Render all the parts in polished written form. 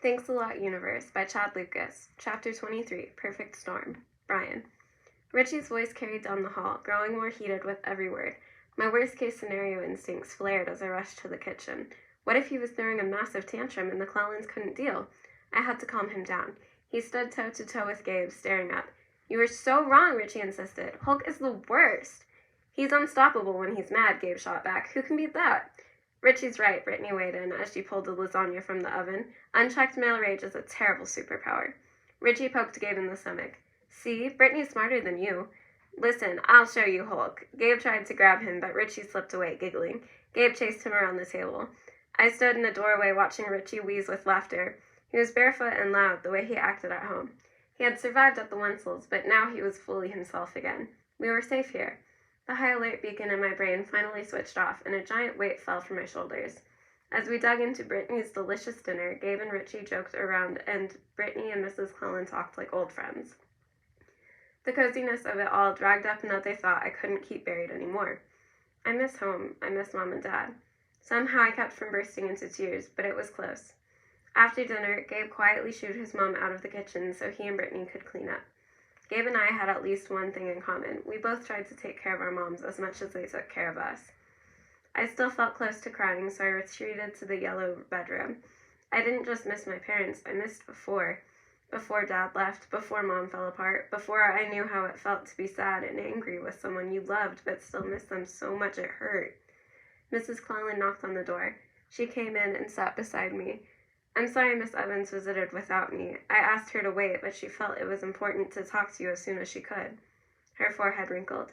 Thanks a Lot Universe by Chad Lucas. Chapter 23, Perfect Storm. Brian. Richie's voice carried down the hall, growing more heated with every word. My worst-case scenario instincts flared as I rushed to the kitchen. What if he was throwing a massive tantrum and the Clellans couldn't deal? I had to calm him down. He stood toe-to-toe with Gabe, staring up. You were so wrong, Richie insisted. Hulk is the worst. He's unstoppable when he's mad, Gabe shot back. Who can beat that? Richie's right, Brittany weighed in as she pulled the lasagna from the oven. Unchecked male rage is a terrible superpower. Richie poked Gabe in the stomach. See, Brittany's smarter than you. Listen, I'll show you, Hulk. Gabe tried to grab him, but Richie slipped away, giggling. Gabe chased him around the table. I stood in the doorway watching Richie wheeze with laughter. He was barefoot and loud, the way he acted at home. He had survived at the Wensels, but now he was fully himself again. We were safe here. The high alert beacon in my brain finally switched off, and a giant weight fell from my shoulders. As we dug into Brittany's delicious dinner, Gabe and Richie joked around, and Brittany and Mrs. Clellan talked like old friends. The coziness of it all dragged up another thought I couldn't keep buried anymore. I miss home. I miss Mom and Dad. Somehow I kept from bursting into tears, but it was close. After dinner, Gabe quietly shooed his mom out of the kitchen so he and Brittany could clean up. Gabe and I had at least one thing in common. We both tried to take care of our moms as much as they took care of us. I still felt close to crying, so I retreated to the yellow bedroom. I didn't just miss my parents, I missed before. Before Dad left, before Mom fell apart, before I knew how it felt to be sad and angry with someone you loved but still missed them so much it hurt. Mrs. Clellan knocked on the door. She came in and sat beside me. I'm sorry Miss Evans visited without me. I asked her to wait, but she felt it was important to talk to you as soon as she could. Her forehead wrinkled.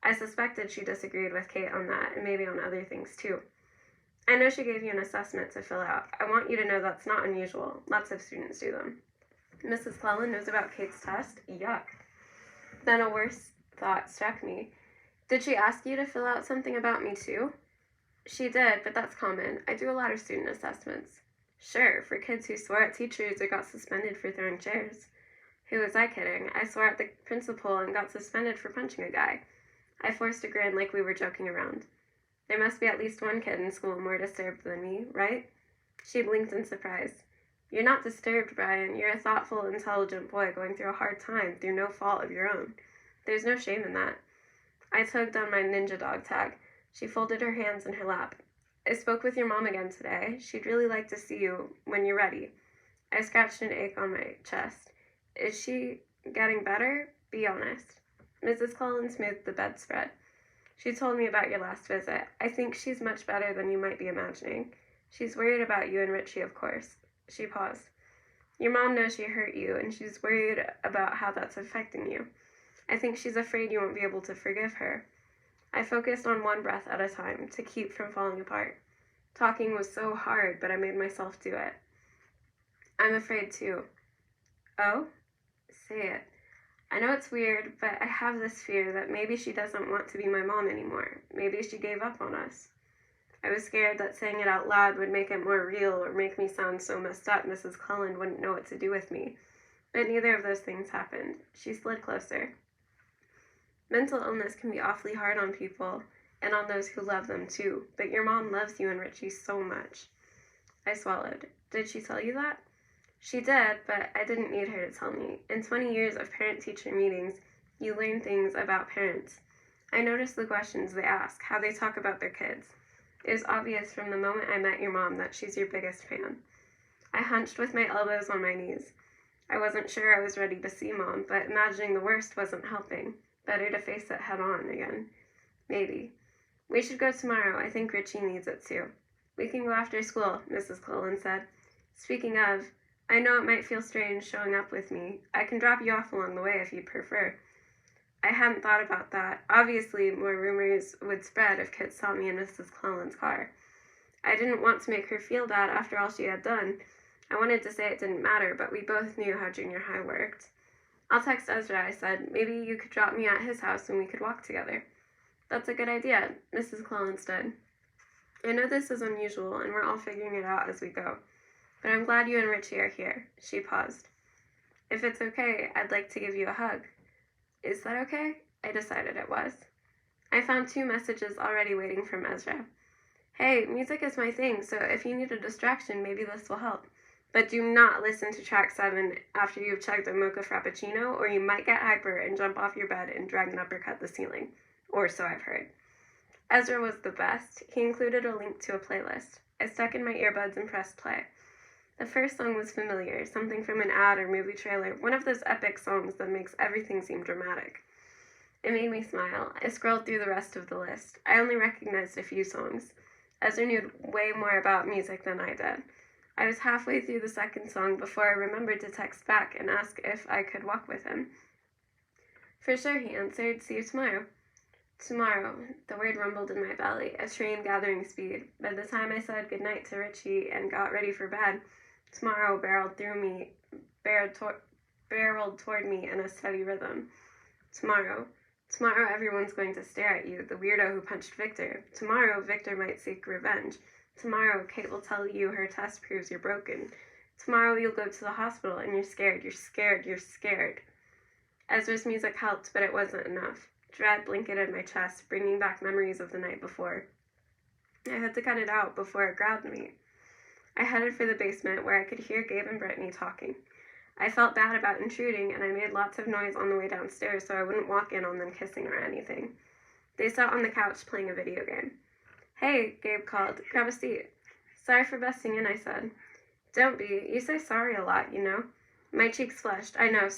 I suspected she disagreed with Kate on that, and maybe on other things too. I know she gave you an assessment to fill out. I want you to know that's not unusual. Lots of students do them. Mrs. Clellan knows about Kate's test? Yuck. Then a worse thought struck me. Did she ask you to fill out something about me too? She did, but that's common. I do a lot of student assessments. Sure, for kids who swore at teachers or got suspended for throwing chairs. Who was I kidding? I swore at the principal and got suspended for punching a guy. I forced a grin like we were joking around. There must be at least one kid in school more disturbed than me, right? She blinked in surprise. You're not disturbed, Brian. You're a thoughtful, intelligent boy going through a hard time through no fault of your own. There's no shame in that. I tugged on my ninja dog tag. She folded her hands in her lap. I spoke with your mom again today. She'd really like to see you when you're ready. I scratched an ache on my chest. Is she getting better? Be honest. Mrs. Clellan smoothed the bedspread. She told me about your last visit. I think she's much better than you might be imagining. She's worried about you and Richie, of course. She paused. Your mom knows she hurt you, and she's worried about how that's affecting you. I think she's afraid you won't be able to forgive her. I focused on one breath at a time to keep from falling apart. Talking was so hard, but I made myself do it. I'm afraid too. Oh? Say it. I know it's weird, but I have this fear that maybe she doesn't want to be my mom anymore. Maybe she gave up on us. I was scared that saying it out loud would make it more real or make me sound so messed up Mrs. Clellan wouldn't know what to do with me. But neither of those things happened. She slid closer. Mental illness can be awfully hard on people, and on those who love them too, but your mom loves you and Richie so much. I swallowed. Did she tell you that? She did, but I didn't need her to tell me. In 20 years of parent-teacher meetings, you learn things about parents. I noticed the questions they ask, how they talk about their kids. It was obvious from the moment I met your mom that she's your biggest fan. I hunched with my elbows on my knees. I wasn't sure I was ready to see Mom, but imagining the worst wasn't helping. Better to face it head on again. Maybe. We should go tomorrow. I think Richie needs it too. We can go after school, Mrs. Clellan said. Speaking of, I know it might feel strange showing up with me. I can drop you off along the way if you'd prefer. I hadn't thought about that. Obviously, more rumors would spread if kids saw me in Mrs. Clellan's car. I didn't want to make her feel bad after all she had done. I wanted to say it didn't matter, but we both knew how junior high worked. I'll text Ezra, I said. Maybe you could drop me at his house and we could walk together. That's a good idea, Mrs. Clellan said. I know this is unusual, and we're all figuring it out as we go. But I'm glad you and Richie are here. She paused. If it's okay, I'd like to give you a hug. Is that okay? I decided it was. I found 2 messages already waiting from Ezra. Hey, music is my thing, so if you need a distraction, maybe this will help. But do not listen to track 7 after you've chugged a mocha frappuccino, or you might get hyper and jump off your bed and drag an uppercut the ceiling. Or so I've heard. Ezra was the best. He included a link to a playlist. I stuck in my earbuds and pressed play. The first song was familiar, something from an ad or movie trailer, one of those epic songs that makes everything seem dramatic. It made me smile. I scrolled through the rest of the list. I only recognized a few songs. Ezra knew way more about music than I did. I was halfway through the second song before I remembered to text back and ask if I could walk with him. For sure, he answered. See you tomorrow. Tomorrow. The word rumbled in my belly, a train gathering speed. By the time I said goodnight to Richie and got ready for bed, tomorrow barreled toward me in a steady rhythm. Tomorrow. Tomorrow everyone's going to stare at you, the weirdo who punched Victor. Tomorrow Victor might seek revenge. Tomorrow Kate will tell you her test proves you're broken. Tomorrow you'll go to the hospital and you're scared, you're scared, you're scared. Ezra's music helped, but it wasn't enough. Dread blanketed my chest, bringing back memories of the night before. I had to cut it out before it grabbed me. I headed for the basement where I could hear Gabe and Brittany talking. I felt bad about intruding, and I made lots of noise on the way downstairs so I wouldn't walk in on them kissing or anything. They sat on the couch playing a video game. Hey, Gabe called. Grab a seat. Sorry for busting in, I said. Don't be. You say sorry a lot, you know. My cheeks flushed. I know.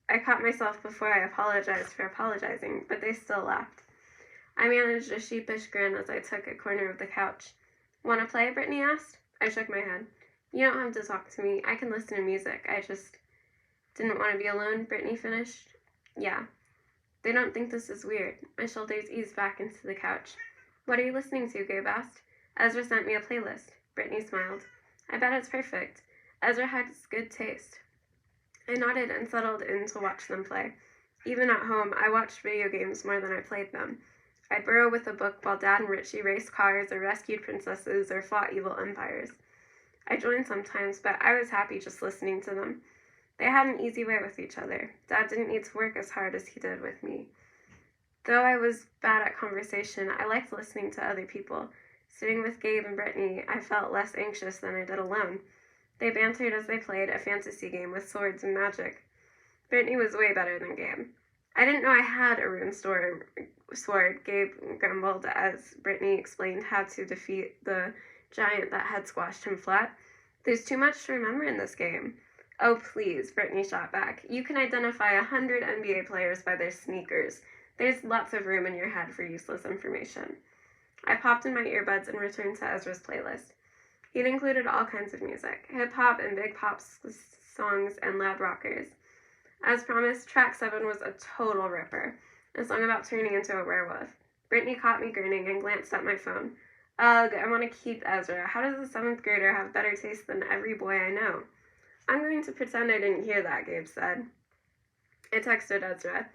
I caught myself before I apologized for apologizing, but they still laughed. I managed a sheepish grin as I took a corner of the couch. Want to play? Brittany asked. I shook my head. You don't have to talk to me. I can listen to music. I just didn't want to be alone, Brittany finished. Yeah. They don't think this is weird. My shoulders eased back into the couch. What are you listening to? Gabe asked. Ezra sent me a playlist. Brittany smiled. I bet it's perfect. Ezra has good taste. I nodded and settled in to watch them play. Even at home, I watched video games more than I played them. I'd burrow with a book while Dad and Richie raced cars or rescued princesses or fought evil empires. I joined sometimes, but I was happy just listening to them. They had an easy way with each other. Dad didn't need to work as hard as he did with me. Though I was bad at conversation, I liked listening to other people. Sitting with Gabe and Brittany, I felt less anxious than I did alone. They bantered as they played a fantasy game with swords and magic. Brittany was way better than Gabe. I didn't know I had a rune sword, Gabe grumbled as Brittany explained how to defeat the giant that had squashed him flat. There's too much to remember in this game. Oh, please, Brittany shot back. You can identify 100 NBA players by their sneakers. There's lots of room in your head for useless information. I popped in my earbuds and returned to Ezra's playlist. He'd included all kinds of music, hip-hop and big pop songs and loud rockers. As promised, track 7 was a total ripper, a song about turning into a werewolf. Brittany caught me grinning and glanced at my phone. Ugh, I want to keep Ezra. How does a 7th grader have better taste than every boy I know? I'm going to pretend I didn't hear that, Gabe said. I texted Ezra.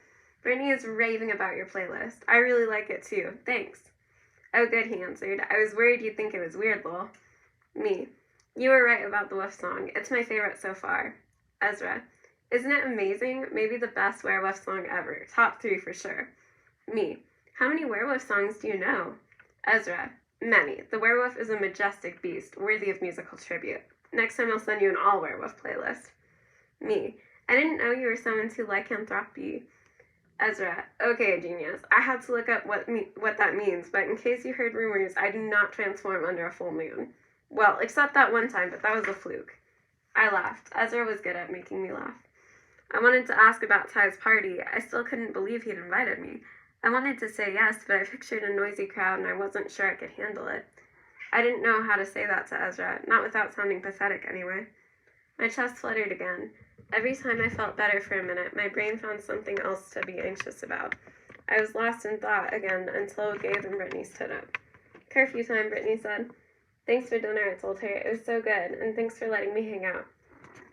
Brittany is raving about your playlist. I really like it too. Thanks. Oh, good, he answered. I was worried you'd think it was weird, lol. Me. You were right about the wolf song. It's my favorite so far. Ezra. Isn't it amazing? Maybe the best werewolf song ever. Top 3 for sure. Me. How many werewolf songs do you know? Ezra. Many. The werewolf is a majestic beast, worthy of musical tribute. Next time I'll send you an all-werewolf playlist. Me. I didn't know you were so into lycanthropy. Ezra. Okay, genius. I had to look up what that means, but in case you heard rumors, I do not transform under a full moon. Well, except that one time, but that was a fluke. I laughed. Ezra was good at making me laugh. I wanted to ask about Ty's party. I still couldn't believe he'd invited me. I wanted to say yes, but I pictured a noisy crowd and I wasn't sure I could handle it. I didn't know how to say that to Ezra, not without sounding pathetic anyway. My chest fluttered again. Every time I felt better for a minute, my brain found something else to be anxious about. I was lost in thought again until Gabe and Brittany stood up. Curfew time, Brittany said. Thanks for dinner, I told her. It was so good, and thanks for letting me hang out.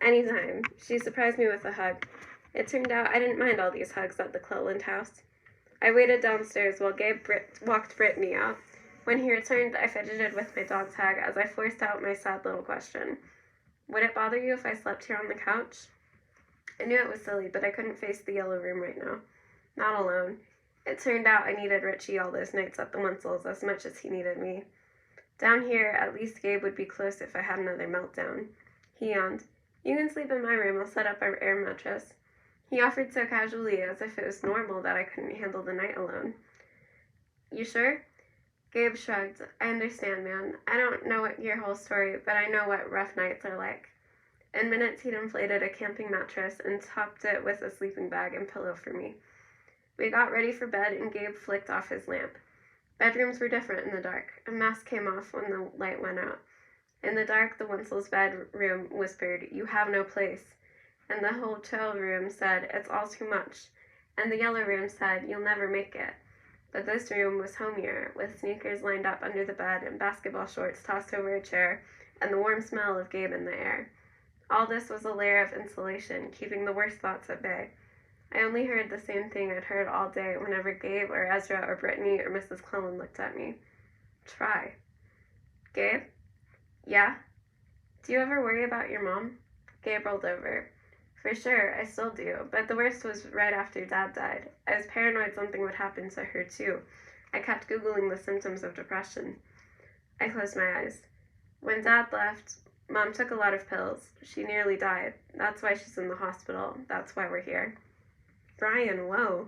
Anytime. She surprised me with a hug. It turned out I didn't mind all these hugs at the Cleland house. I waited downstairs while Gabe walked Brittany out. When he returned, I fidgeted with my dog tag as I forced out my sad little question. Would it bother you if I slept here on the couch? I knew it was silly, but I couldn't face the yellow room right now. Not alone. It turned out I needed Richie all those nights at the Munsels as much as he needed me. Down here, at least Gabe would be close if I had another meltdown. He yawned. You can sleep in my room. I'll set up our air mattress. He offered so casually as if it was normal that I couldn't handle the night alone. You sure? Gabe shrugged. I understand, man. I don't know your whole story, but I know what rough nights are like. In minutes, he'd inflated a camping mattress and topped it with a sleeping bag and pillow for me. We got ready for bed, and Gabe flicked off his lamp. Bedrooms were different in the dark. A mask came off when the light went out. In the dark, the Wenzel's bedroom whispered, "You have no place." And the hotel room said, "It's all too much." And the yellow room said, "You'll never make it." But this room was homier, with sneakers lined up under the bed and basketball shorts tossed over a chair, and the warm smell of Gabe in the air. All this was a layer of insulation, keeping the worst thoughts at bay. I only heard the same thing I'd heard all day whenever Gabe or Ezra or Brittany or Mrs. Clellan looked at me. Try. Gabe? Yeah? Do you ever worry about your mom? Gabe rolled over. For sure, I still do, but the worst was right after Dad died. I was paranoid something would happen to her too. I kept Googling the symptoms of depression. I closed my eyes. When Dad left, Mom took a lot of pills. She nearly died. That's why she's in the hospital. That's why we're here. Brian, whoa.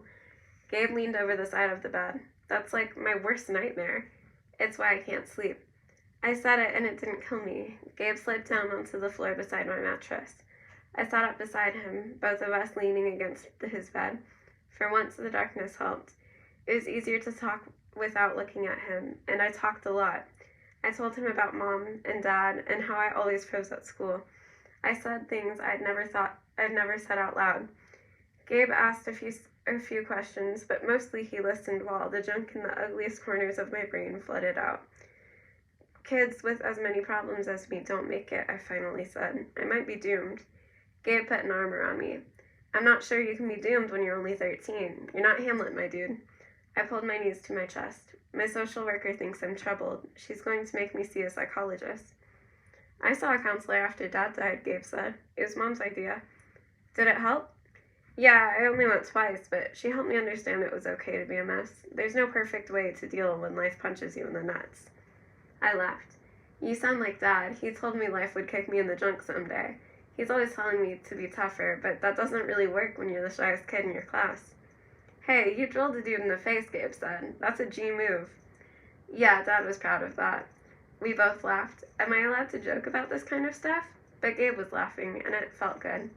Gabe leaned over the side of the bed. That's like my worst nightmare. It's why I can't sleep. I said it and it didn't kill me. Gabe slid down onto the floor beside my mattress. I sat up beside him, both of us leaning against his bed. For once, the darkness helped. It was easier to talk without looking at him, and I talked a lot. I told him about Mom and Dad and how I always froze at school. I said things I'd never said out loud. Gabe asked a few questions, but mostly he listened while the junk in the ugliest corners of my brain flooded out. Kids with as many problems as me don't make it, I finally said. I might be doomed. Gabe put an arm around me. I'm not sure you can be doomed when you're only 13. You're not Hamlet, my dude. I pulled my knees to my chest. My social worker thinks I'm troubled. She's going to make me see a psychologist. I saw a counselor after Dad died, Gabe said. It was Mom's idea. Did it help? Yeah, I only went twice, but she helped me understand it was okay to be a mess. There's no perfect way to deal when life punches you in the nuts. I laughed. You sound like Dad. He told me life would kick me in the junk someday. He's always telling me to be tougher, but that doesn't really work when you're the shyest kid in your class. Hey, you drilled a dude in the face, Gabe said. That's a G move. Yeah, Dad was proud of that. We both laughed. Am I allowed to joke about this kind of stuff? But Gabe was laughing, and it felt good.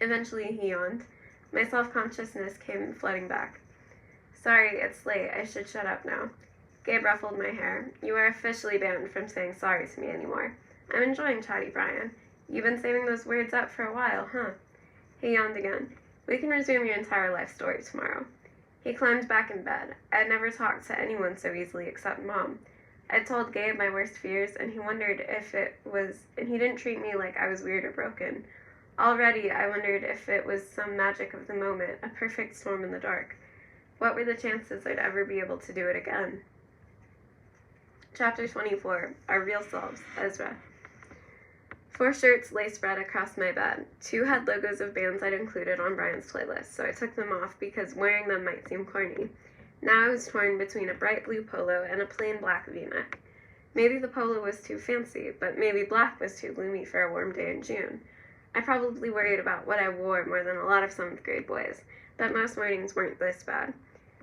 Eventually, he yawned. My self-consciousness came flooding back. Sorry, it's late. I should shut up now. Gabe ruffled my hair. You are officially banned from saying sorry to me anymore. I'm enjoying Chatty Brian. You've been saving those words up for a while, huh? He yawned again. We can resume your entire life story tomorrow. He climbed back in bed. I'd never talked to anyone so easily except Mom. I'd told Gabe my worst fears, and he wondered if it was, and he didn't treat me like I was weird or broken. Already, I wondered if it was some magic of the moment, a perfect storm in the dark. What were the chances I'd ever be able to do it again? Chapter 24, Our Real Selves, Ezra. 4 shirts lay spread across my bed. 2 had logos of bands I'd included on Brian's playlist, so I took them off because wearing them might seem corny. Now I was torn between a bright blue polo and a plain black V-neck. Maybe the polo was too fancy, but maybe black was too gloomy for a warm day in June. I probably worried about what I wore more than a lot of 7th grade boys, but most mornings weren't this bad.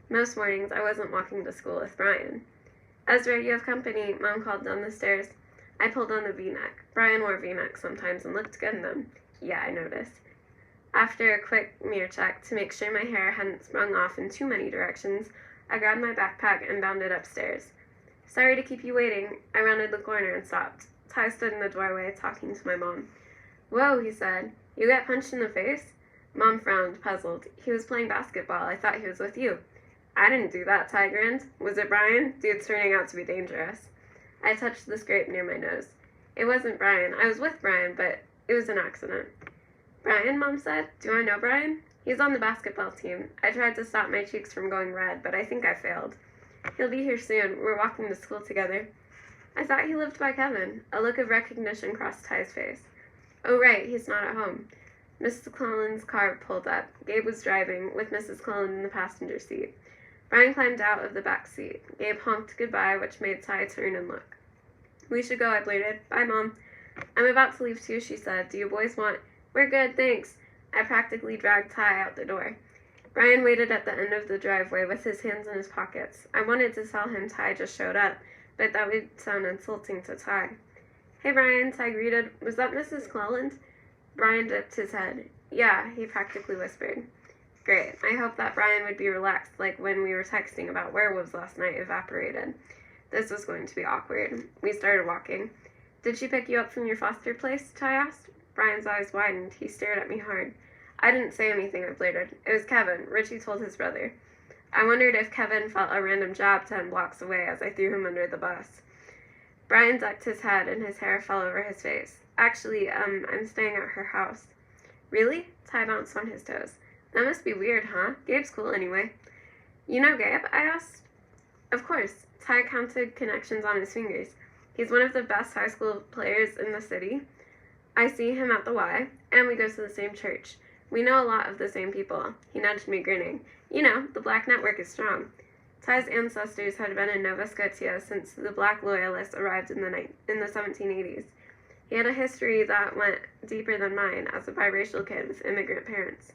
Most mornings I wasn't walking to school with Brian. Ezra, you have company, Mom called down the stairs. I pulled on the V-neck. Brian wore V-necks sometimes and looked good in them. Yeah, I noticed. After a quick mirror check to make sure my hair hadn't sprung off in too many directions, I grabbed my backpack and bounded upstairs. Sorry to keep you waiting. I rounded the corner and stopped. Ty stood in the doorway, talking to my mom. Whoa, he said. You got punched in the face? Mom frowned, puzzled. He was playing basketball. I thought he was with you. I didn't do that, Ty grinned. Was it Brian? Dude's turning out to be dangerous. I touched the scrape near my nose. It wasn't Brian. I was with Brian, but it was an accident. Brian, Mom said. Do I know Brian? He's on the basketball team. I tried to stop my cheeks from going red, but I think I failed. He'll be here soon. We're walking to school together. I thought he lived by Kevin. A look of recognition crossed Ty's face. Oh, right, he's not at home. Mrs. Clellan's car pulled up. Gabe was driving, with Mrs. Clellan in the passenger seat. Brian climbed out of the back seat. Gabe honked goodbye, which made Ty turn and look. We should go, I blurted. Bye, Mom. I'm about to leave too, she said. Do you boys want? We're good, thanks. I practically dragged Ty out the door. Brian waited at the end of the driveway with his hands in his pockets. I wanted to tell him Ty just showed up, but that would sound insulting to Ty. Hey, Brian, Ty greeted. Was that Mrs. Cleland? Brian dipped his head. Yeah, he practically whispered. Great. I hope that Brian would be relaxed, like when we were texting about werewolves last night evaporated. This was going to be awkward. We started walking. Did she pick you up from your foster place? Ty asked. Brian's eyes widened. He stared at me hard. I didn't say anything, I blurted. It was Kevin, Richie told his brother. I wondered if Kevin felt a random job 10 blocks away as I threw him under the bus. Brian ducked his head and his hair fell over his face. Actually, I'm staying at her house. Really? Ty bounced on his toes. That must be weird, huh? Gabe's cool anyway. You know Gabe? I asked. Of course. Ty counted connections on his fingers. He's one of the best high school players in the city. I see him at the Y, and we go to the same church. We know a lot of the same people. He nudged me, grinning. You know, the Black network is strong. Ty's ancestors had been in Nova Scotia since the Black Loyalists arrived in the 1780s. He had a history that went deeper than mine as a biracial kid with immigrant parents.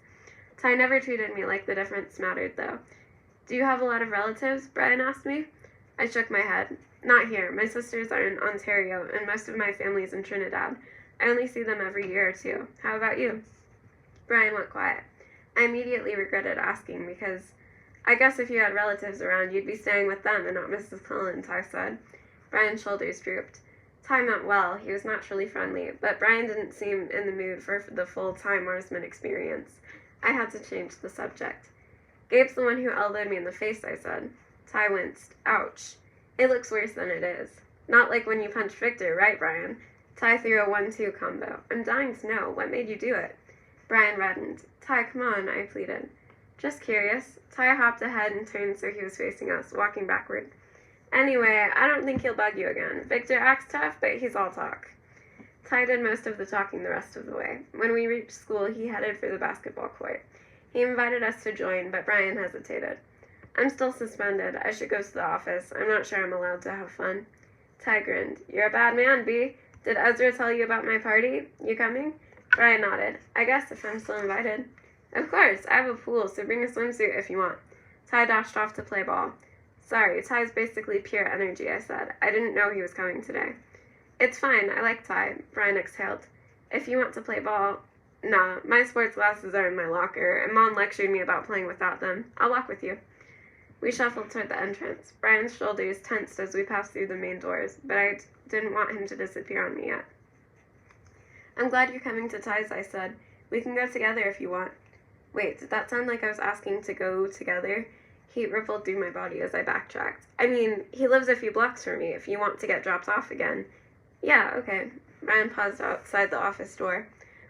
Ty never treated me like the difference mattered, though. Do you have a lot of relatives? Brian asked me. I shook my head. Not here. My sisters are in Ontario, and most of my family's in Trinidad. I only see them every year or two. How about you? Brian went quiet. I immediately regretted asking because I guess if you had relatives around, you'd be staying with them and not Mrs. Cleland, Ty said. Brian's shoulders drooped. Ty meant well. He was naturally friendly, but Brian didn't seem in the mood for the full Ty Marsman experience. I had to change the subject. Gabe's the one who elbowed me in the face, I said. Ty winced. Ouch. It looks worse than it is. Not like when you punched Victor, right, Brian? Ty threw a 1-2 combo. I'm dying to know. What made you do it? Brian reddened. Ty, come on, I pleaded. Just curious. Ty hopped ahead and turned so he was facing us, walking backward. Anyway, I don't think he'll bug you again. Victor acts tough, but he's all talk. Ty did most of the talking the rest of the way. When we reached school, he headed for the basketball court. He invited us to join, but Brian hesitated. I'm still suspended. I should go to the office. I'm not sure I'm allowed to have fun. Ty grinned. You're a bad man, B. Did Ezra tell you about my party? You coming? Brian nodded. I guess if I'm still invited. Of course. I have a pool, so bring a swimsuit if you want. Ty dashed off to play ball. Sorry, Ty's basically pure energy, I said. I didn't know he was coming today. It's fine. I like Ty. Brian exhaled. If you want to play ball... Nah, my sports glasses are in my locker, and Mom lectured me about playing without them. I'll walk with you. We shuffled toward the entrance. Brian's shoulders tensed as we passed through the main doors, but I didn't want him to disappear on me yet. I'm glad you're coming to Ty's, I said. We can go together if you want. Wait, did that sound like I was asking to go together? Heat rippled through my body as I backtracked. I mean, he lives a few blocks from me if you want to get dropped off again. Yeah, okay. Brian paused outside the office door.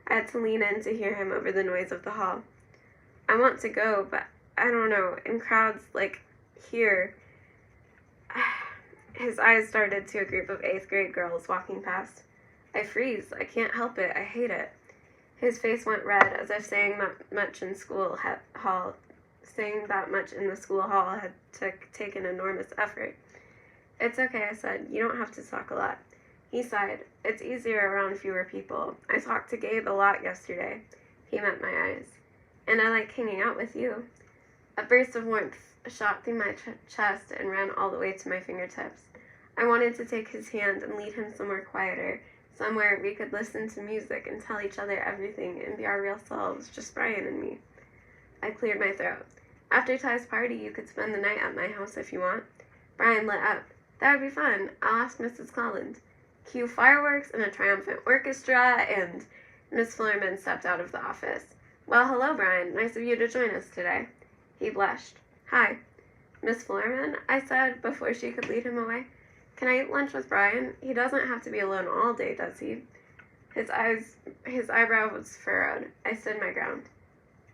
I had to lean in to hear him over the noise of the hall. I want to go, but I don't know, in crowds like here. His eyes started to a group of 8th grade girls walking past. I freeze. I can't help it. I hate it. His face went red as if saying that much in the school hall had taken enormous effort. It's okay, I said. You don't have to talk a lot. He sighed. It's easier around fewer people. I talked to Gabe a lot yesterday. He met my eyes. And I like hanging out with you. A burst of warmth shot through my chest and ran all the way to my fingertips. I wanted to take his hand and lead him somewhere quieter, somewhere we could listen to music and tell each other everything and be our real selves, just Brian and me. I cleared my throat. After Ty's party, you could spend the night at my house if you want. Brian lit up. That would be fun. I'll ask Mrs. Cleland. Cue fireworks and a triumphant orchestra, and Miss Florman stepped out of the office. Well, hello, Brian. Nice of you to join us today. He blushed. Hi. Miss Florman, I said before she could lead him away. Can I eat lunch with Brian? He doesn't have to be alone all day, does he? His eyebrow was furrowed. I stood my ground.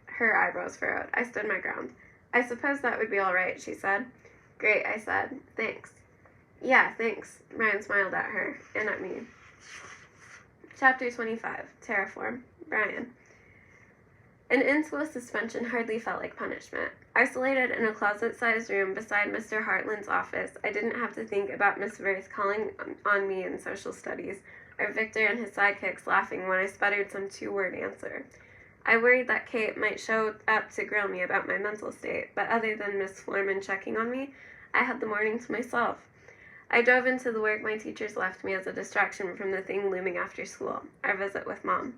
Her eyebrows furrowed. I stood my ground. I suppose that would be all right, she said. Great, I said. Thanks. Yeah, thanks. Brian smiled at her and at me. Chapter 25. Terraform. Brian. An in-school suspension hardly felt like punishment. Isolated in a closet-sized room beside Mr. Hartland's office, I didn't have to think about Miss Worth calling on me in social studies or Victor and his sidekicks laughing when I sputtered some two-word answer. I worried that Kate might show up to grill me about my mental state, but other than Miss Florman checking on me, I had the morning to myself. I dove into the work my teachers left me as a distraction from the thing looming after school, our visit with Mom.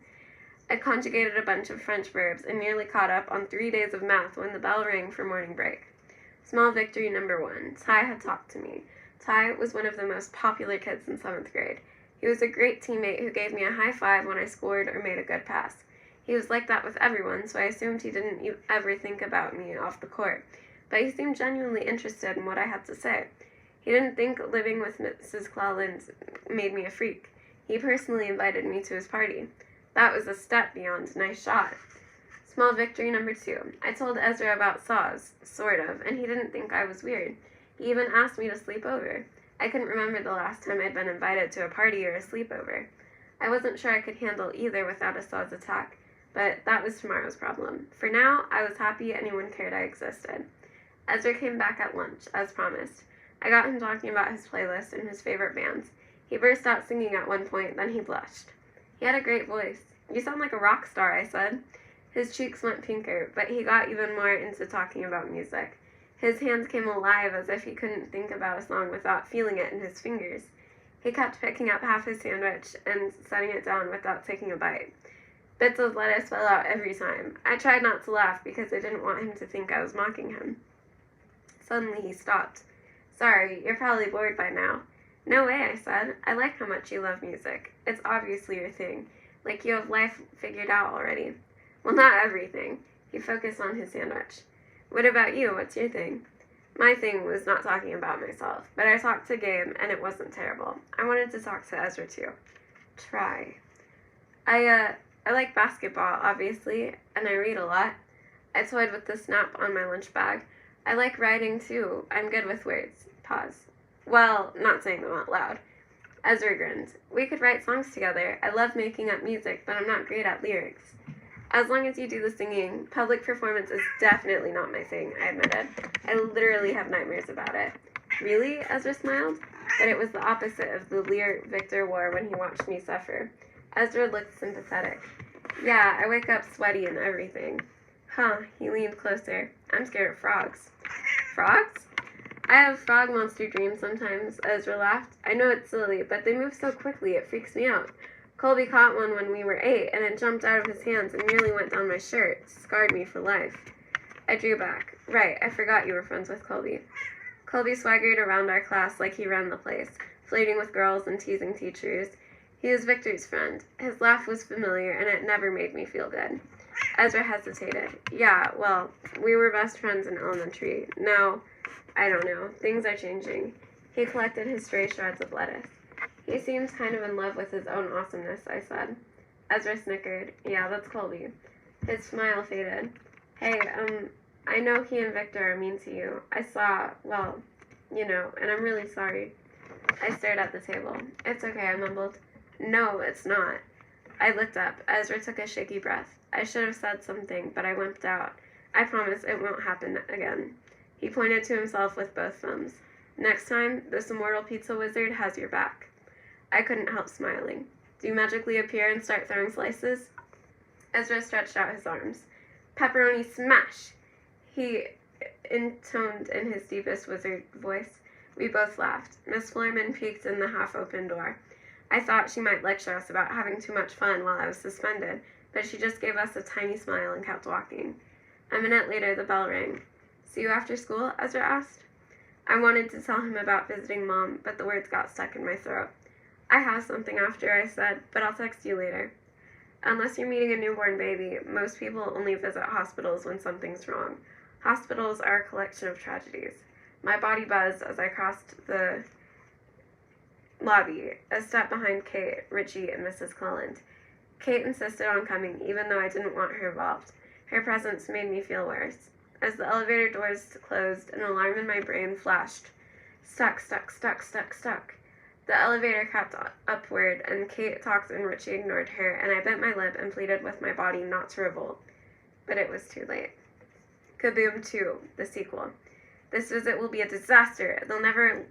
I conjugated a bunch of French verbs and nearly caught up on 3 days of math when the bell rang for morning break. Small victory number 1. Ty had talked to me. Ty was one of the most popular kids in 7th grade. He was a great teammate who gave me a high five when I scored or made a good pass. He was like that with everyone, so I assumed he didn't ever think about me off the court, but he seemed genuinely interested in what I had to say. He didn't think living with Mrs. Cleland made me a freak. He personally invited me to his party. That was a step beyond nice shot. Small victory number 2. I told Ezra about Saws, sort of, and he didn't think I was weird. He even asked me to sleep over. I couldn't remember the last time I'd been invited to a party or a sleepover. I wasn't sure I could handle either without a Saws attack, but that was tomorrow's problem. For now, I was happy anyone cared I existed. Ezra came back at lunch, as promised. I got him talking about his playlist and his favorite bands. He burst out singing at one point, then he blushed. He had a great voice. You sound like a rock star, I said. His cheeks went pinker, but he got even more into talking about music. His hands came alive as if he couldn't think about a song without feeling it in his fingers. He kept picking up half his sandwich and setting it down without taking a bite. Bits of lettuce fell out every time. I tried not to laugh because I didn't want him to think I was mocking him. Suddenly he stopped. Sorry, you're probably bored by now. No way, I said. I like how much you love music. It's obviously your thing. Like you have life figured out already. Well, not everything. He focused on his sandwich. What about you? What's your thing? My thing was not talking about myself, but I talked to Gabe, and it wasn't terrible. I wanted to talk to Ezra, too. Try. I like basketball, obviously, and I read a lot. I toyed with the snap on my lunch bag. I like writing, too. I'm good with words. Pause. Well, not saying them out loud. Ezra grinned. We could write songs together. I love making up music, but I'm not great at lyrics. As long as you do the singing, public performance is definitely not my thing, I admitted. I literally have nightmares about it. Really? Ezra smiled. But it was the opposite of the leer Victor wore when he watched me suffer. Ezra looked sympathetic. Yeah, I wake up sweaty and everything. Huh, he leaned closer. I'm scared of frogs. Frogs? I have frog monster dreams sometimes, Ezra laughed. I know it's silly, but they move so quickly it freaks me out. Colby caught one when we were 8, and it jumped out of his hands and nearly went down my shirt. Scarred me for life. I drew back. Right, I forgot you were friends with Colby. Colby swaggered around our class like he ran the place, flirting with girls and teasing teachers. He was Victor's friend. His laugh was familiar, and it never made me feel good. Ezra hesitated. Yeah, well, we were best friends in elementary. Now, I don't know. Things are changing. He collected his stray shreds of lettuce. He seems kind of in love with his own awesomeness, I said. Ezra snickered. Yeah, that's Colby. His smile faded. Hey, I know he and Victor are mean to you. I saw, well, you know, and I'm really sorry. I stared at the table. It's okay, I mumbled. No, it's not. I looked up. Ezra took a shaky breath. I should have said something, but I wimped out. I promise it won't happen again. He pointed to himself with both thumbs. Next time, this immortal pizza wizard has your back. I couldn't help smiling. Do you magically appear and start throwing slices? Ezra stretched out his arms. Pepperoni smash! He intoned in his deepest wizard voice. We both laughed. Miss Florman peeked in the half-open door. I thought she might lecture us about having too much fun while I was suspended, but she just gave us a tiny smile and kept walking. A minute later, the bell rang. See you after school? Ezra asked. I wanted to tell him about visiting Mom, but the words got stuck in my throat. I have something after, I said, but I'll text you later. Unless you're meeting a newborn baby, most people only visit hospitals when something's wrong. Hospitals are a collection of tragedies. My body buzzed as I crossed the lobby, a step behind Kate, Richie, and Mrs. Cleland. Kate insisted on coming, even though I didn't want her involved. Her presence made me feel worse. As the elevator doors closed, an alarm in my brain flashed. Stuck, stuck, stuck, stuck, stuck. The elevator crept upward, and Kate talked and Richie ignored her, and I bit my lip and pleaded with my body not to revolt. But it was too late. Kaboom 2, the sequel. This visit will be a disaster. They'll never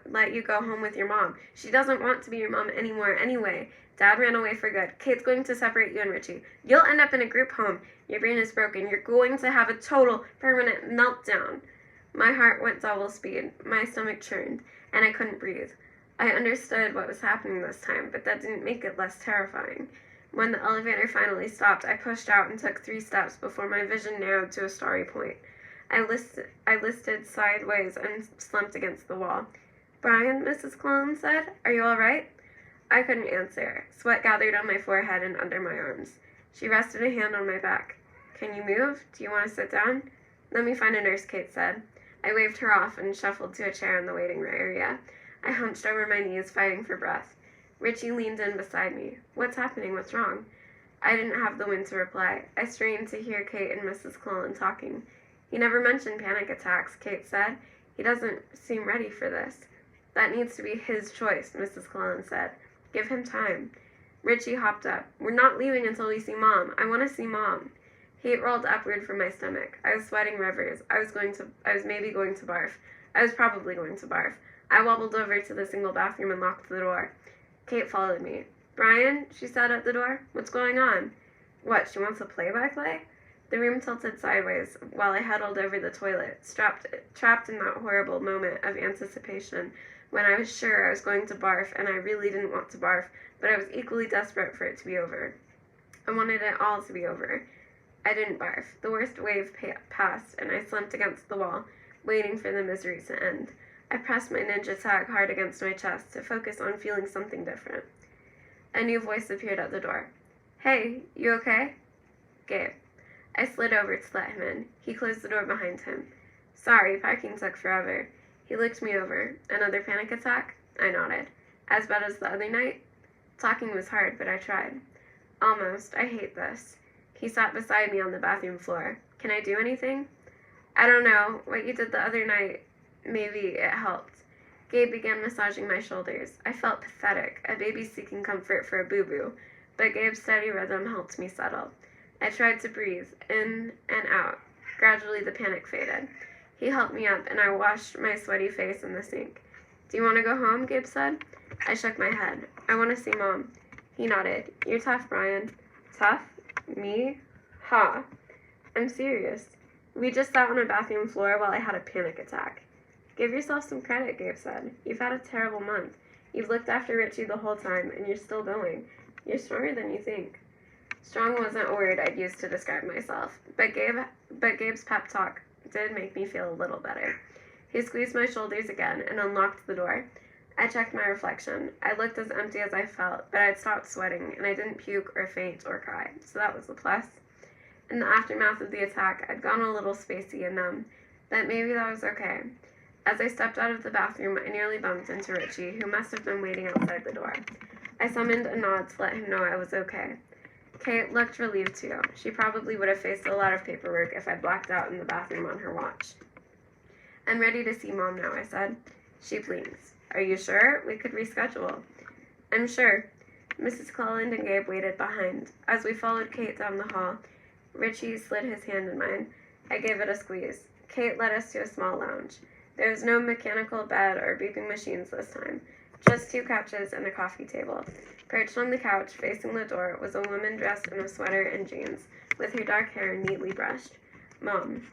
let you go home with your mom. She doesn't want to be your mom anymore anyway. Dad ran away for good. Kate's going to separate you and Richie. You'll end up in a group home. Your brain is broken. You're going to have a total, permanent meltdown. My heart went double speed. My stomach churned, and I couldn't breathe. I understood what was happening this time, but that didn't make it less terrifying. When the elevator finally stopped, I pushed out and took 3 steps before my vision narrowed to a starry point. I listed sideways and slumped against the wall. Brian, Mrs. Cullen said, are you all right? I couldn't answer. Sweat gathered on my forehead and under my arms. She rested a hand on my back. Can you move? Do you want to sit down? Let me find a nurse, Kate said. I waved her off and shuffled to a chair in the waiting area. I hunched over my knees, fighting for breath. Richie leaned in beside me. What's happening? What's wrong? I didn't have the wind to reply. I strained to hear Kate and Mrs. Cullen talking. He never mentioned panic attacks, Kate said. He doesn't seem ready for this. That needs to be his choice, Mrs. Cullen said. Give him time. Richie hopped up. We're not leaving until we see Mom. I want to see Mom. Heat rolled upward from my stomach. I was sweating rivers. I was maybe going to barf. I was probably going to barf. I wobbled over to the single bathroom and locked the door. Kate followed me. Brian, she said at the door. What's going on? What, she wants a play-by-play? The room tilted sideways while I huddled over the toilet, trapped in that horrible moment of anticipation when I was sure I was going to barf and I really didn't want to barf, but I was equally desperate for it to be over. I wanted it all to be over. I didn't barf. The worst wave passed, and I slumped against the wall, waiting for the misery to end. I pressed my ninja tag hard against my chest to focus on feeling something different. A new voice appeared at the door. Hey, you okay? Gabe. I slid over to let him in. He closed the door behind him. Sorry, parking took forever. He looked me over. Another panic attack? I nodded. As bad as the other night? Talking was hard, but I tried. Almost. I hate this. He sat beside me on the bathroom floor. Can I do anything? I don't know. What you did the other night, maybe it helped. Gabe began massaging my shoulders. I felt pathetic, a baby seeking comfort for a boo-boo, but Gabe's steady rhythm helped me settle. I tried to breathe, in and out. Gradually, the panic faded. He helped me up, and I washed my sweaty face in the sink. Do you want to go home? Gabe said. I shook my head. I want to see Mom. He nodded. You're tough, Brian. Tough? Me? Ha. I'm serious. We just sat on a bathroom floor while I had a panic attack. Give yourself some credit, Gabe said. You've had a terrible month. You've looked after Richie the whole time, and you're still going. You're stronger than you think. Strong wasn't a word I'd use to describe myself, but Gabe's pep talk did make me feel a little better. He squeezed my shoulders again and unlocked the door. I checked my reflection. I looked as empty as I felt, but I'd stopped sweating, and I didn't puke or faint or cry, so that was a plus. In the aftermath of the attack, I'd gone a little spacey and numb, but maybe that was okay. As I stepped out of the bathroom, I nearly bumped into Richie, who must have been waiting outside the door. I summoned a nod to let him know I was okay. Kate looked relieved too. She probably would have faced a lot of paperwork if I'd blacked out in the bathroom on her watch. I'm ready to see Mom now, I said. She blinked. Are you sure? We could reschedule. I'm sure. Mrs. Cullen and Gabe waited behind. As we followed Kate down the hall, Richie slid his hand in mine. I gave it a squeeze. Kate led us to a small lounge. There was no mechanical bed or beeping machines this time. Just 2 couches and a coffee table. Perched on the couch, facing the door, was a woman dressed in a sweater and jeans, with her dark hair neatly brushed. Mom.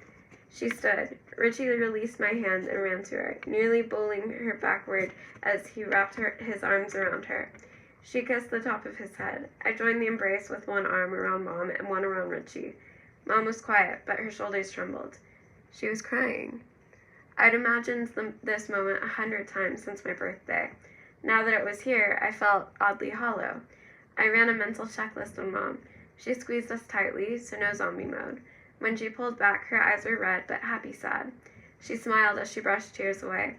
She stood. Richie released my hand and ran to her, nearly bowling her backward as he wrapped his arms around her. She kissed the top of his head. I joined the embrace with one arm around Mom and one around Richie. Mom was quiet, but her shoulders trembled. She was crying. I'd imagined this moment 100 times since my birthday. Now that it was here, I felt oddly hollow. I ran a mental checklist on Mom. She squeezed us tightly, so no zombie mode. When she pulled back, her eyes were red but happy sad. She smiled as she brushed tears away.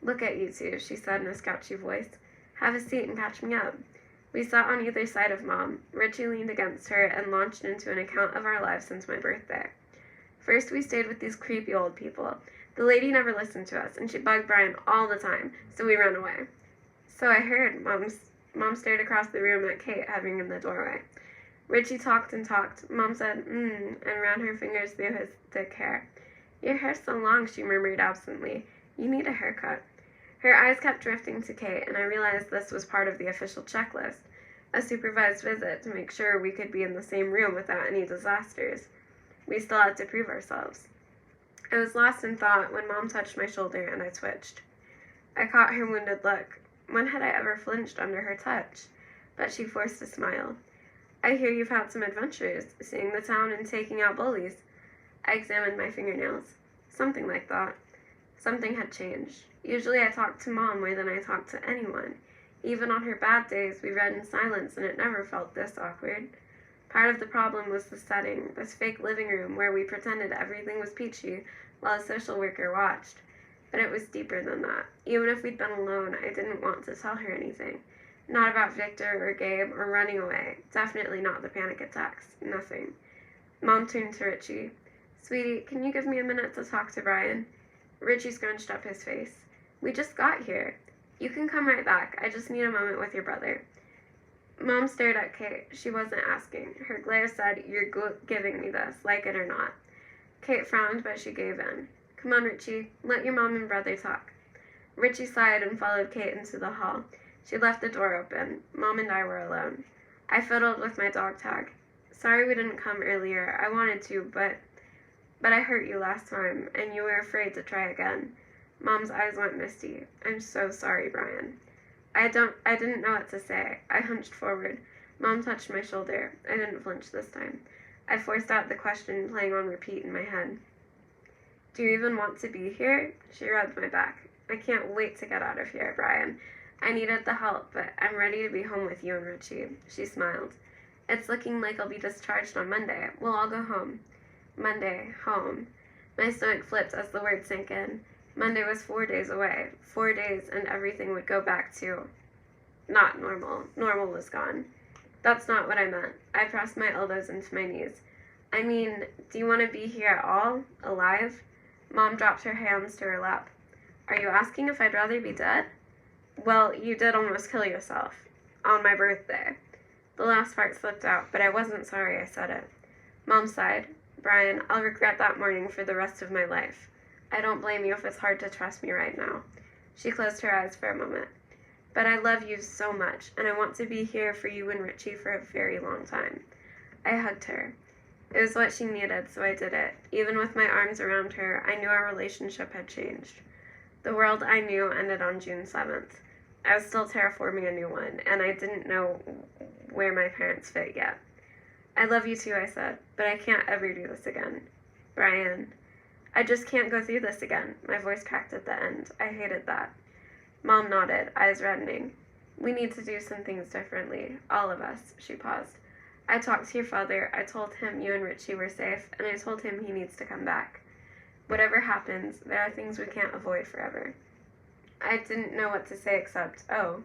Look at you two, she said in a scouchy voice. Have a seat and catch me up. We sat on either side of Mom. Richie leaned against her and launched into an account of our lives since my birthday. First, we stayed with these creepy old people. The lady never listened to us, and she bugged Brian all the time, so we ran away. So I heard. Mom stared across the room at Kate hovering in the doorway. Richie talked and talked. Mom said, and ran her fingers through his thick hair. Your hair's so long, she murmured absently. You need a haircut. Her eyes kept drifting to Kate, and I realized this was part of the official checklist, a supervised visit to make sure we could be in the same room without any disasters. We still had to prove ourselves. I was lost in thought when Mom touched my shoulder and I twitched. I caught her wounded look. When had I ever flinched under her touch? But she forced a smile. I hear you've had some adventures, seeing the town and taking out bullies. I examined my fingernails. Something like that. Something had changed. Usually I talked to Mom more than I talked to anyone. Even on her bad days, we read in silence and it never felt this awkward. Part of the problem was the setting, this fake living room where we pretended everything was peachy while a social worker watched. But it was deeper than that. Even if we'd been alone, I didn't want to tell her anything. Not about Victor or Gabe or running away. Definitely not the panic attacks. Nothing. Mom turned to Richie. Sweetie, can you give me a minute to talk to Brian? Richie scrunched up his face. We just got here. You can come right back. I just need a moment with your brother. Mom stared at Kate. She wasn't asking. Her glare said, You're giving me this, like it or not. Kate frowned, but she gave in. Come on, Richie. Let your mom and brother talk. Richie sighed and followed Kate into the hall. She left the door open. Mom and I were alone. I fiddled with my dog tag. Sorry we didn't come earlier. I wanted to, but I hurt you last time, and you were afraid to try again. Mom's eyes went misty. I'm so sorry, Brian. I didn't know what to say. I hunched forward. Mom touched my shoulder. I didn't flinch this time. I forced out the question playing on repeat in my head. Do you even want to be here? She rubbed my back. I can't wait to get out of here, Brian. I needed the help, but I'm ready to be home with you and Richie. She smiled. It's looking like I'll be discharged on Monday. We'll all go home. Monday, home. My stomach flipped as the word sank in. Monday was 4 days away. 4 days and everything would go back to not normal. Normal was gone. That's not what I meant. I pressed my elbows into my knees. I mean, do you want to be here at all? Alive? Mom dropped her hands to her lap. Are you asking if I'd rather be dead? Well, you did almost kill yourself. On my birthday. The last part slipped out, but I wasn't sorry I said it. Mom sighed. Brian, I'll regret that morning for the rest of my life. I don't blame you if it's hard to trust me right now. She closed her eyes for a moment. But I love you so much, and I want to be here for you and Richie for a very long time. I hugged her. It was what she needed, so I did it. Even with my arms around her, I knew our relationship had changed. The world I knew ended on June 7th. I was still terraforming a new one, and I didn't know where my parents fit yet. I love you too, I said, but I can't ever do this again. Brian, I just can't go through this again. My voice cracked at the end. I hated that. Mom nodded, eyes reddening. We need to do some things differently. All of us. She paused. I talked to your father. I told him you and Richie were safe, and I told him he needs to come back. Whatever happens, there are things we can't avoid forever. I didn't know what to say except, oh.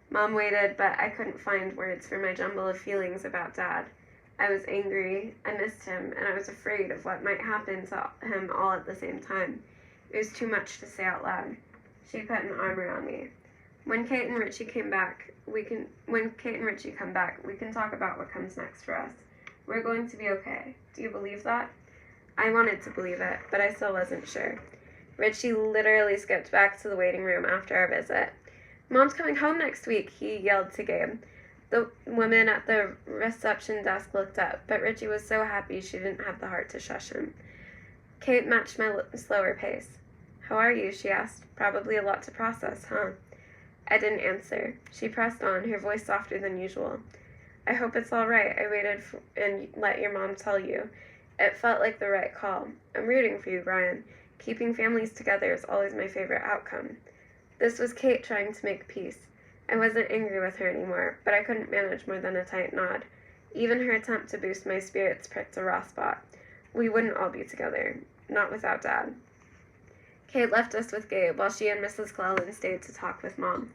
Mom waited, but I couldn't find words for my jumble of feelings about Dad. I was angry, I missed him, and I was afraid of what might happen to him all at the same time. It was too much to say out loud. She put an arm around me. When Kate and Richie come back, we can talk about what comes next for us. We're going to be okay. Do you believe that? I wanted to believe it, but I still wasn't sure. Richie literally skipped back to the waiting room after our visit. Mom's coming home next week, he yelled to Gabe. The woman at the reception desk looked up, but Richie was so happy she didn't have the heart to shush him. Kate matched my slower pace. How are you? She asked. Probably a lot to process, huh? I didn't answer. She pressed on, her voice softer than usual. I hope it's all right. I waited and let your mom tell you. It felt like the right call. I'm rooting for you, Brian. Keeping families together is always my favorite outcome. This was Kate trying to make peace. I wasn't angry with her anymore, but I couldn't manage more than a tight nod. Even her attempt to boost my spirits pricked a raw spot. We wouldn't all be together. Not without Dad. Kate left us with Gabe while she and Mrs. Cleland stayed to talk with Mom.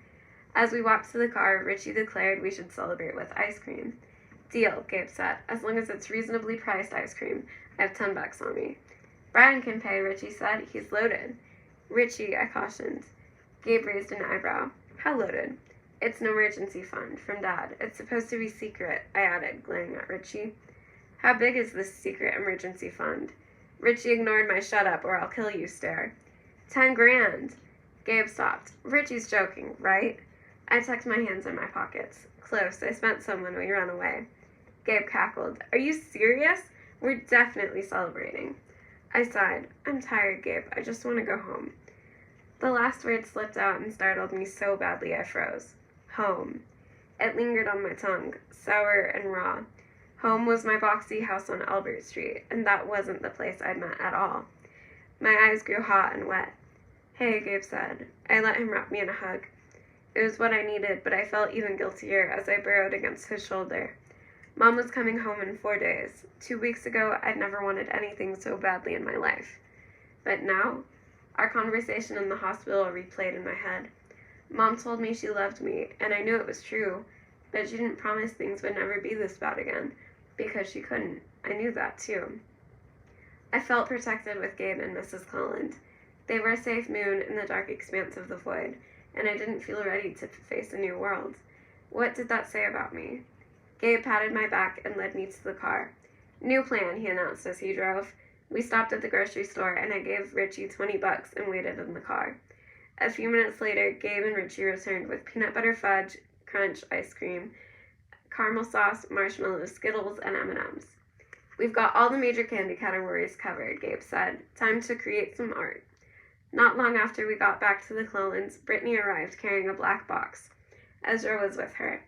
As we walked to the car, Richie declared we should celebrate with ice cream. Deal, Gabe said. As long as it's reasonably priced ice cream. I have $10 on me. Brian can pay, Richie said. He's loaded. Richie, I cautioned. Gabe raised an eyebrow. How loaded? It's an emergency fund from Dad. It's supposed to be secret, I added, glaring at Richie. How big is this secret emergency fund? Richie ignored my "shut up or I'll kill you" stare. 10 grand. Gabe stopped. Richie's joking, right? I tucked my hands in my pockets. Close. I spent some when we ran away. Gabe cackled. Are you serious? We're definitely celebrating. I sighed. I'm tired, Gabe. I just want to go home. The last word slipped out and startled me so badly I froze. Home. It lingered on my tongue, sour and raw. Home was my boxy house on Albert Street, and that wasn't the place I'd met at all. My eyes grew hot and wet. Hey, Gabe said. I let him wrap me in a hug. It was what I needed, but I felt even guiltier as I burrowed against his shoulder. Mom was coming home in 4 days. 2 weeks ago, I'd never wanted anything so badly in my life. But now, our conversation in the hospital replayed in my head. Mom told me she loved me, and I knew it was true, but she didn't promise things would never be this bad again, because she couldn't. I knew that, too. I felt protected with Gabe and Mrs. Cullen. They were a safe moon in the dark expanse of the void, and I didn't feel ready to face a new world. What did that say about me? Gabe patted my back and led me to the car. New plan, he announced as he drove. We stopped at the grocery store, and I gave Richie $20 and waited in the car. A few minutes later, Gabe and Richie returned with peanut butter fudge, crunch ice cream, caramel sauce, marshmallows, Skittles, and M&Ms. We've got all the major candy categories covered, Gabe said. Time to create some art. Not long after we got back to the Cullens, Brittany arrived carrying a black box. Ezra was with her.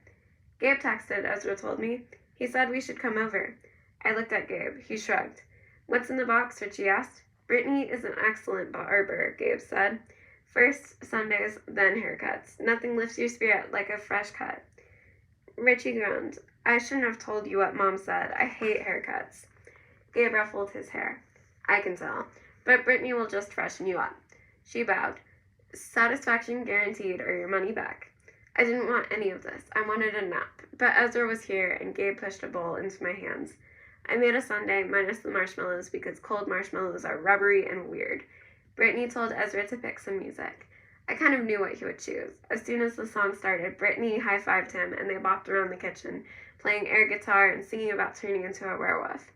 Gabe texted, Ezra told me. He said we should come over. I looked at Gabe. He shrugged. What's in the box? Richie asked. Brittany is an excellent barber, Gabe said. First Sundays, then haircuts. Nothing lifts your spirit like a fresh cut. Richie groaned. I shouldn't have told you what Mom said. I hate haircuts. Gabe ruffled his hair. I can tell. But Brittany will just freshen you up. She bowed. Satisfaction guaranteed or your money back. I didn't want any of this. I wanted a nap. But Ezra was here, and Gabe pushed a bowl into my hands. I made a sundae minus the marshmallows because cold marshmallows are rubbery and weird. Brittany told Ezra to pick some music. I kind of knew what he would choose. As soon as the song started, Brittany high-fived him, and they bopped around the kitchen, playing air guitar and singing about turning into a werewolf.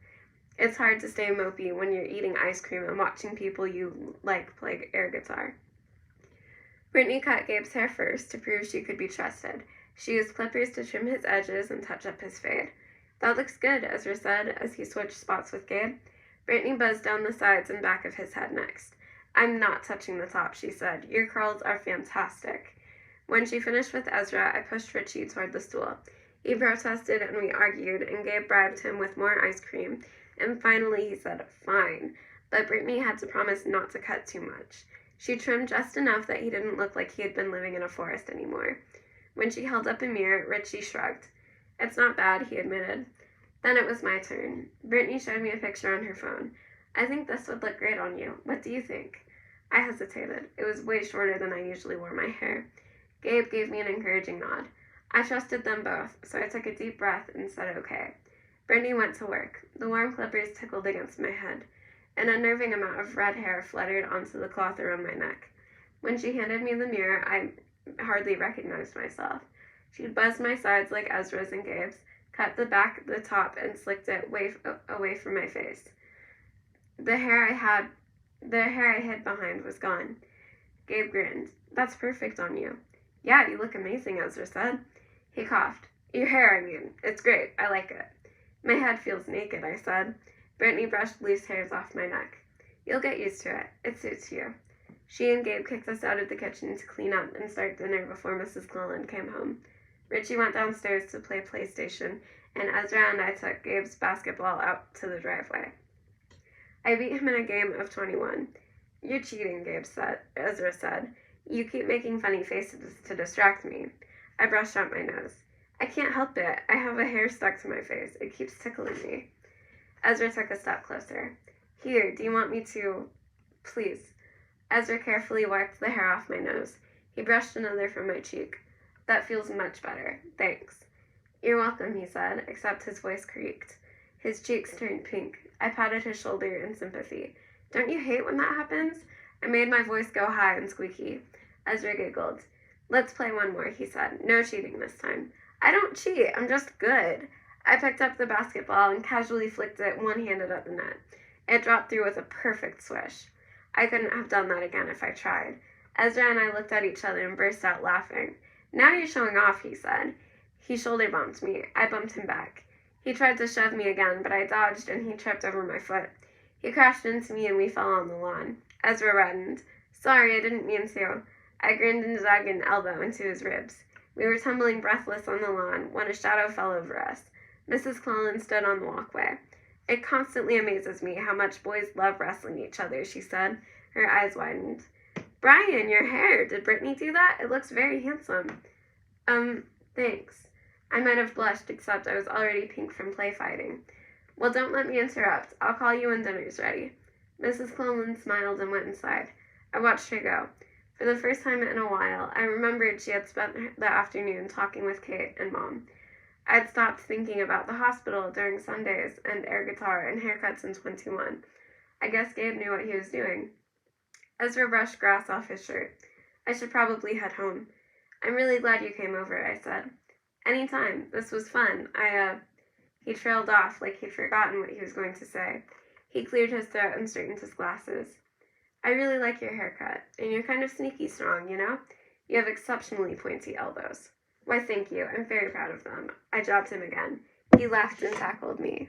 It's hard to stay mopey when you're eating ice cream and watching people you like play air guitar. Brittany cut Gabe's hair first to prove she could be trusted. She used clippers to trim his edges and touch up his fade. That looks good, Ezra said as he switched spots with Gabe. Brittany buzzed down the sides and back of his head next. I'm not touching the top, she said. Your curls are fantastic. When she finished with Ezra, I pushed Richie toward the stool. He protested and we argued, and Gabe bribed him with more ice cream. And finally he said, fine. But Brittany had to promise not to cut too much. She trimmed just enough that he didn't look like he had been living in a forest anymore. When she held up a mirror, Richie shrugged. It's not bad, he admitted. Then it was my turn. Brittany showed me a picture on her phone. I think this would look great on you. What do you think? I hesitated. It was way shorter than I usually wore my hair. Gabe gave me an encouraging nod. I trusted them both, so I took a deep breath and said okay. Brittany went to work. The warm clippers tickled against my head. An unnerving amount of red hair fluttered onto the cloth around my neck. When she handed me the mirror, I hardly recognized myself. She'd buzzed my sides like Ezra's and Gabe's, cut the back, the top, and slicked it away from my face. The hair I hid behind was gone. Gabe grinned. That's perfect on you. Yeah, you look amazing, Ezra said. He coughed. Your hair, I mean. It's great. I like it. My head feels naked, I said. Brittany brushed loose hairs off my neck. You'll get used to it. It suits you. She and Gabe kicked us out of the kitchen to clean up and start dinner before Mrs. Cullen came home. Richie went downstairs to play PlayStation, and Ezra and I took Gabe's basketball out to the driveway. I beat him in a game of 21. You're cheating, Ezra said. You keep making funny faces to distract me. I brushed out my nose. I can't help it. I have a hair stuck to my face. It keeps tickling me. Ezra took a step closer. Here, do you want me to? Please. Ezra carefully wiped the hair off my nose. He brushed another from my cheek. That feels much better. Thanks. You're welcome, he said, except his voice creaked. His cheeks turned pink. I patted his shoulder in sympathy. Don't you hate when that happens? I made my voice go high and squeaky. Ezra giggled. Let's play one more, he said. No cheating this time. I don't cheat. I'm just good. I picked up the basketball and casually flicked it one-handed at the net. It dropped through with a perfect swish. I couldn't have done that again if I tried. Ezra and I looked at each other and burst out laughing. "Now you're showing off," he said. He shoulder bumped me. I bumped him back. He tried to shove me again, but I dodged and he tripped over my foot. He crashed into me and we fell on the lawn. Ezra reddened. "Sorry, I didn't mean to." I grinned and dug an elbow into his ribs. We were tumbling breathless on the lawn when a shadow fell over us. Mrs. Clellan stood on the walkway. "It constantly amazes me how much boys love wrestling each other," she said. Her eyes widened. "Brian, your hair. Did Brittany do that? It looks very handsome." Thanks." I might have blushed, except I was already pink from play fighting. "Well, don't let me interrupt. I'll call you when dinner's ready." Mrs. Clellan smiled and went inside. I watched her go. For the first time in a while, I remembered she had spent the afternoon talking with Kate and Mom. I'd stopped thinking about the hospital during Sundays and air guitar and haircuts in 21. I guess Gabe knew what he was doing. Ezra brushed grass off his shirt. "I should probably head home." "I'm really glad you came over," I said. "Anytime. This was fun. He trailed off like he'd forgotten what he was going to say. He cleared his throat and straightened his glasses. "I really like your haircut, and you're kind of sneaky strong, you know? You have exceptionally pointy elbows." "Why, thank you. I'm very proud of them." I jabbed him again. He laughed and tackled me.